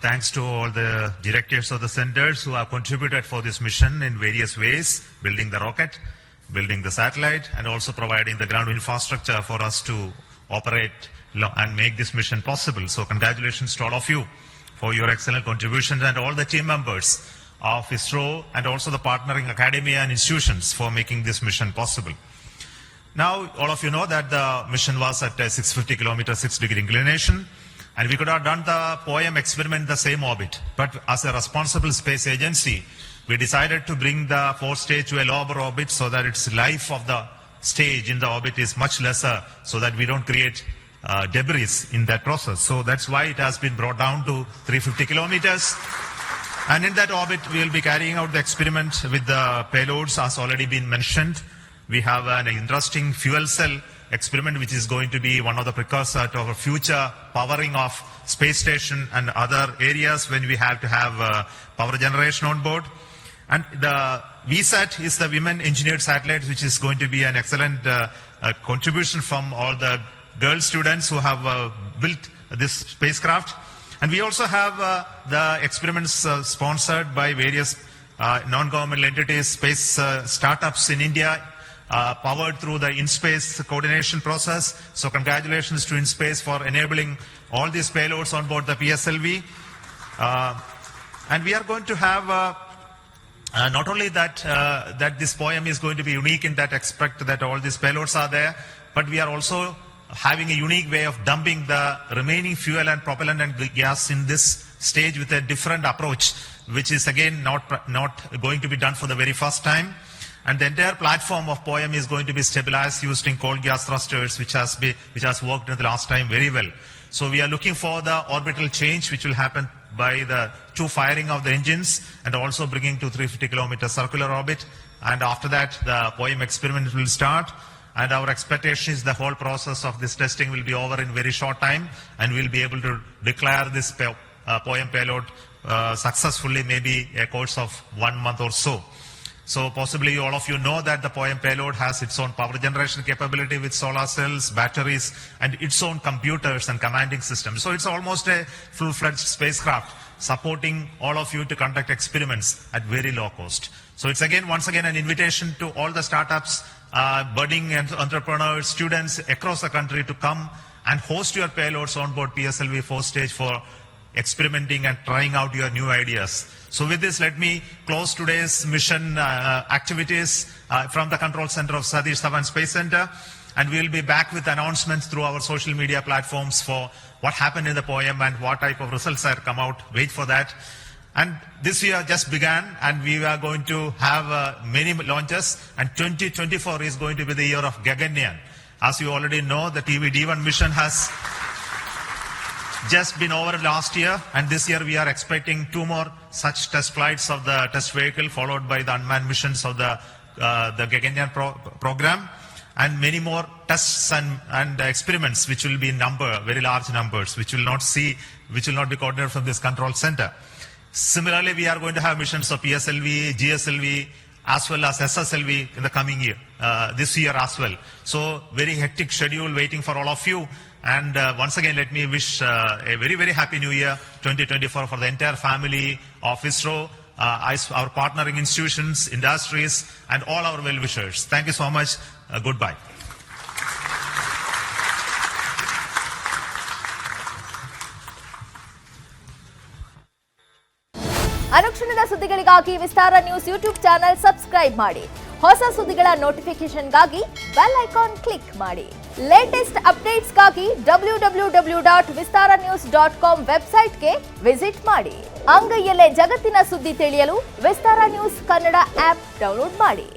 Thanks to all the directors of the centers who have contributed for this mission in various ways, building the rocket, building the satellite, and also providing the ground infrastructure for us to operate and make this mission possible. So congratulations to all of you for your excellent contributions, and all the team members of ISRO and also the partnering academia and institutions for making this mission possible. Now, all of you know that the mission was at a 650 kilometer, 6-degree inclination, and we could have done the POEM experiment in the same orbit. But as a responsible space agency, we decided to bring the fourth stage to a lower orbit so that its life of the stage in the orbit is much lesser, so that we don't create debris in that process. So that's why it has been brought down to 350 kilometers. And in that orbit, we will be carrying out the experiment with the payloads, as already been mentioned. We have an interesting fuel cell experiment, which is going to be one of the precursors to our future powering of space station and other areas when we have to have power generation on board. And the VSAT is the Women Engineered Satellite, which is going to be an excellent contribution from all the girl students who have built this spacecraft. And we also have the experiments sponsored by various non-governmental entities, space startups in India, powered through the in-space coordination process. So congratulations to InSpace for enabling all these payloads on board the PSLV. And we are going to have not only that this POEM is going to be unique in that aspect that all these payloads are there, but we are also having a unique way of dumping the remaining fuel and propellant and gas in this stage with a different approach, which is again not going to be done for the very first time. And the entire platform of POEM is going to be stabilized using cold gas thrusters, which has worked in the last time very well. So we are looking for the orbital change, which will happen by the two firing of the engines and also bringing to 350 kilometer circular orbit. And after that, the POEM experiment will start. And our expectation is the whole process of this testing will be over in very short time, and we'll be able to declare this POEM payload successfully, maybe a course of 1 month or so. So possibly all of you know that the POEM payload has its own power generation capability with solar cells, batteries, and its own computers and commanding systems. So it's almost a full-fledged spacecraft supporting all of you to conduct experiments at very low cost. So it's once again an invitation to all the startups, budding entrepreneurs, students across the country to come and host your payloads on board PSLV 4th stage for experimenting and trying out your new ideas. So with this, let me close today's mission activities from the control center of Satish Dhawan Space Center. And we'll be back with announcements through our social media platforms for what happened in the POEM and what type of results have come out. Wait for that. And this year just began, and we are going to have many launches, and 2024 is going to be the year of Gaganyaan. As you already know, the TVD1 mission has just been over last year, and this year we are expecting 2 more such test flights of the test vehicle, followed by the unmanned missions of the Gaganyaan program, and many more tests and experiments, which will be in very large numbers, which will not be coordinated from this control center. Similarly, we are going to have missions of PSLV, GSLV, as well as SSLV in the coming year, this year as well. So very hectic schedule waiting for all of you. And once again, let me wish a very, very happy new year 2024 for the entire family of ISRO, our partnering institutions, industries, and all our well-wishers. Thank you so much. Goodbye. ಅನುಕ್ಷಣದ ಸುದ್ದಿಗಳಿಗಾಗಿ ವಿಸ್ತಾರ news YouTube channel subscribe ಮಾಡಿ. ಹೊಸ ಸುದ್ದಿಗಳ ನೋಟಿಫಿಕೇಶನ್ಗಾಗಿ bell icon click ಮಾಡಿ. Latest ಅಪ್ಡೇಟ್ಸ್ಗಾಗಿ www.vistaranews.com ವೆಬ್ಸೈಟ್ಗೆ visit ಮಾಡಿ. ಅಂಗೈಯಲ್ಲೇ ಜಗತ್ತಿನ ಸುದ್ದಿ ತಿಳಿಯಲು ವಿಸ್ತಾರ ನ್ಯೂಸ್ ಕನ್ನಡ ಆಪ್ ಡೌನ್ಲೋಡ್ ಮಾಡಿ.